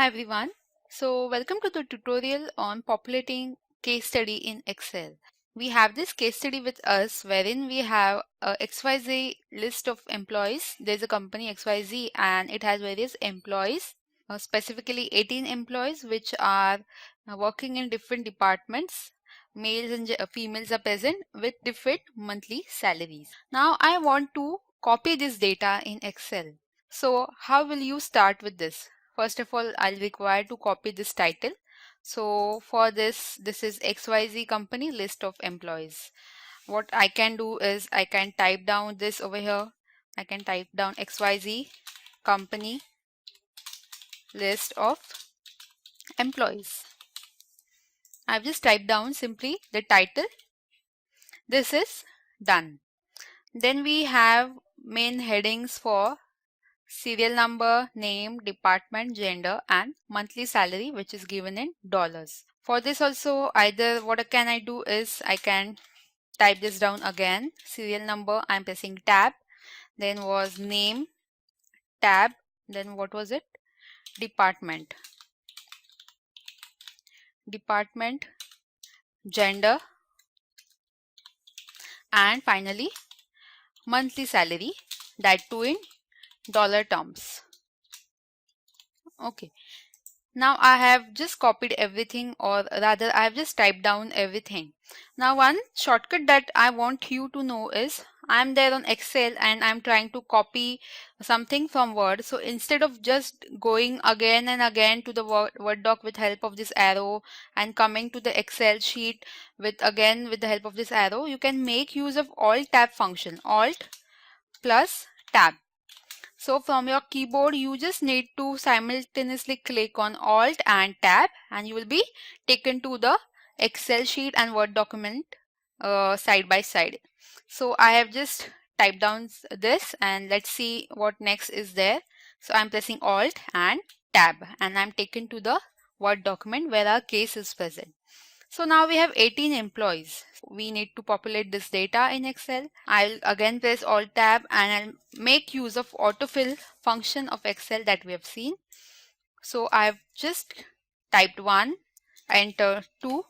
Hi everyone. So welcome to the tutorial on populating case study in Excel. We have this case study with us wherein we have a XYZ list of employees. There's a company XYZ and it has various employees, specifically 18 employees which are working in different departments. Males and females are present with different monthly salaries. Now I want to copy this data in Excel. So how will you start with this? First of all, I'll require to copy this title. So for this is XYZ company list of employees. What I can do is I can type down this over here. I can type down XYZ company list of employees. I've just typed down simply the title. This is done. Then we have main headings for serial number, name, department, gender, and monthly salary, which is given in dollars. For this also, either what can I do is I can type this down again. Serial number, I'm pressing tab. Then was name, tab. Then what was it? Department. Department, gender, and finally monthly salary, that too in dollar terms. Okay, now I have just copied everything, or rather I have just typed down everything. Now one shortcut that I want you to know is I'm there on Excel and I'm trying to copy something from Word. So instead of just going again and again to the Word doc with help of this arrow and coming to the Excel sheet with the help of this arrow, you can make use of Alt Tab function, Alt plus Tab. So from your keyboard, you just need to simultaneously click on Alt and Tab and you will be taken to the Excel sheet and Word document side by side. So I have just typed down this and let's see what next is there. So I'm pressing Alt and Tab and I'm taken to the Word document where our case is present. So now we have 18 employees. We need to populate this data in Excel. I'll again press Alt Tab and I'll make use of autofill function of Excel that we have seen. So I've just typed 1, enter 2.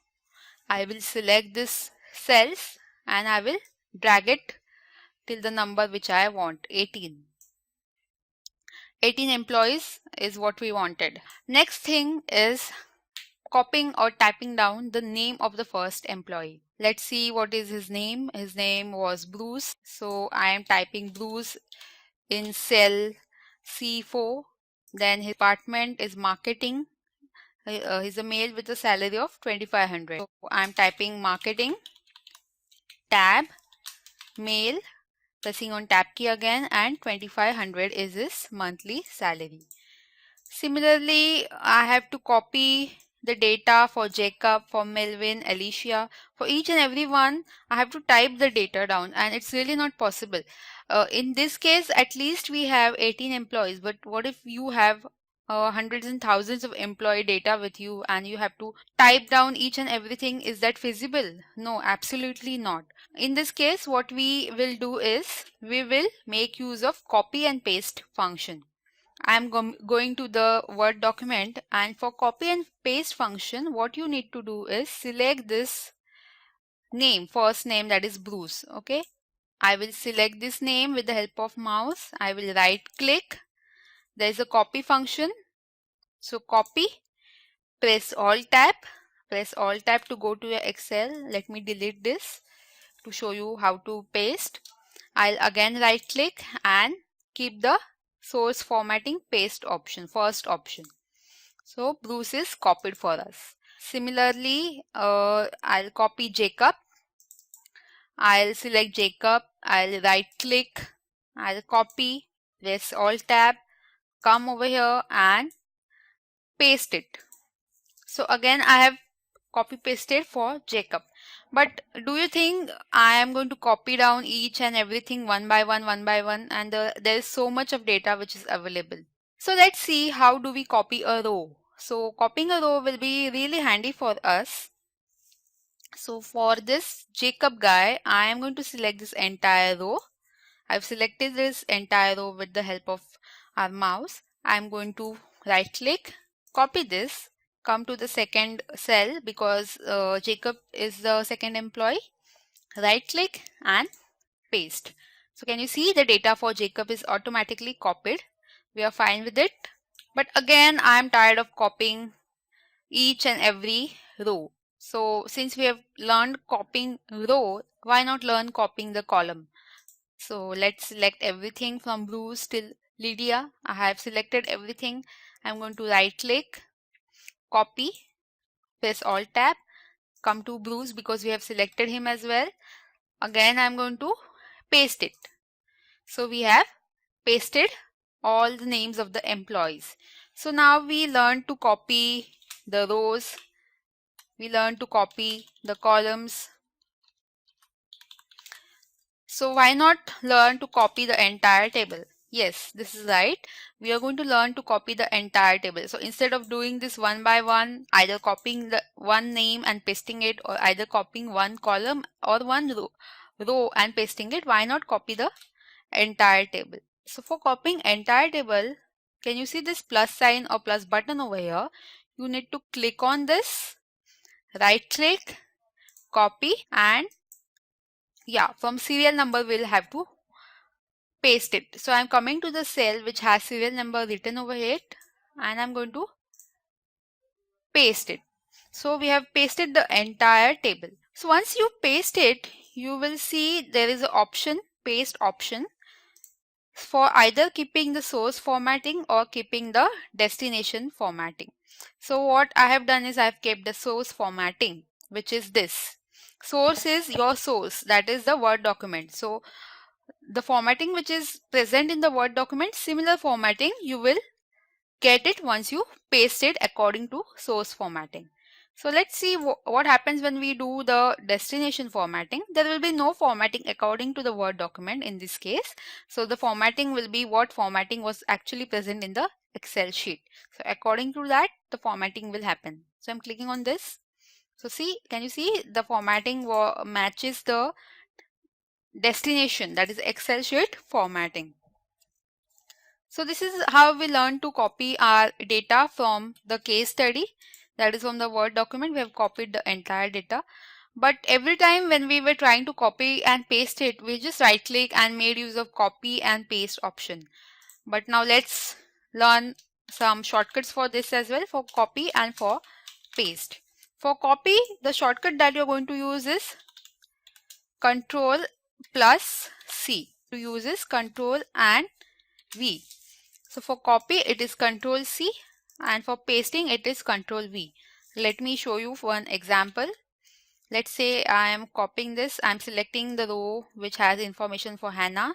I will select this cells and I will drag it till the number which I want, 18. 18 employees is what we wanted. Next thing is copying or typing down the name of the first employee. Let's see what is his name. His name was Bruce. So I am typing Bruce in cell C4. Then his department is marketing. He's a male with a salary of 2500. So I'm typing marketing, tab, male, pressing on tab key again, and 2500 is his monthly salary. Similarly, I have to copy the data for Jacob, for Melvin, Alicia. For each and every one, I have to type the data down and it's really not possible. In this case, at least we have 18 employees, but what if you have hundreds and thousands of employee data with you and you have to type down each and everything? Is that feasible? No, absolutely not. In this case, what we will do is we will make use of copy and paste function. I'm going to the Word document, and for copy and paste function, what you need to do is select this name, first name, that is Bruce. Okay, I will select this name with the help of mouse. I will right click. There is a copy function. So copy, press Alt Tab to go to your Excel. Let me delete this to show you how to paste. I'll again right click and keep the source formatting paste option, first option. So Bruce is copied for us. Similarly, I'll copy Jacob. I'll select Jacob. I'll right click. I'll copy, press Alt Tab, come over here and paste it. So again I have copy pasted for Jacob. But do you think I am going to copy down each and everything one by one and there is so much of data which is available. So let's see how do we copy a row. So copying a row will be really handy for us. So for this Jacob guy, I am going to select this entire row. I've selected this entire row with the help of our mouse. I'm going to right click copy this, come to the second cell because Jacob is the second employee, right click and paste. So can you see the data for Jacob is automatically copied? We are fine with it. But again, I am tired of copying each and every row. So since we have learned copying row, why not learn copying the column? So let's select everything from Bruce till Lydia. I have selected everything. I'm going to right click, copy, press Alt Tab, come to Bruce because we have selected him as well. Again, I'm going to paste it. So we have pasted all the names of the employees. So now we learn to copy the rows, we learn to copy the columns. So why not learn to copy the entire table? Yes, this is right. We are going to learn to copy the entire table. So instead of doing this one by one, either copying the one name and pasting it, or either copying one column or one row and pasting it, why not copy the entire table? So for copying entire table, can you see this plus sign or plus button over here? You need to click on this, right click, copy, and yeah, from serial number we'll have to paste it. So I'm coming to the cell which has serial number written over it and I'm going to paste it. So we have pasted the entire table. So once you paste it, you will see there is an option, paste option, for either keeping the source formatting or keeping the destination formatting. So what I have done is I have kept the source formatting, which is this. Source is your source, that is the Word document. So the formatting which is present in the Word document, similar formatting you will get it once you paste it according to source formatting. So let's see what happens when we do the destination formatting. There will be no formatting according to the Word document in this case. So the formatting will be what formatting was actually present in the Excel sheet. So according to that, the formatting will happen. So I'm clicking on this. So see, can you see the formatting matches the destination, that is Excel sheet formatting. So this is how we learn to copy our data from the case study, that is from the Word document. We have copied the entire data. But every time when we were trying to copy and paste it, we just right click and made use of copy and paste option. But now let's learn some shortcuts for this as well, for copy and for paste. For copy, the shortcut that you're going to use is Control plus C. To use is Control and V. So for copy it is Control C and for pasting it is Control V. Let me show you one example. Let's say I am copying this. I am selecting the row which has information for Hannah.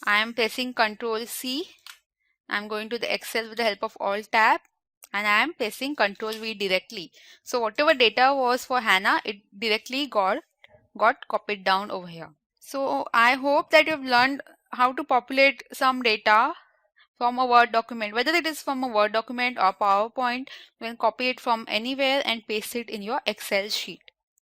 I am pressing Control C. I am going to the Excel with the help of Alt Tab and I am pressing Control V directly. So whatever data was for Hannah, it directly got copied down over here. So I hope that you've learned how to populate some data from a Word document. Whether it is from a Word document or PowerPoint, you can copy it from anywhere and paste it in your Excel sheet.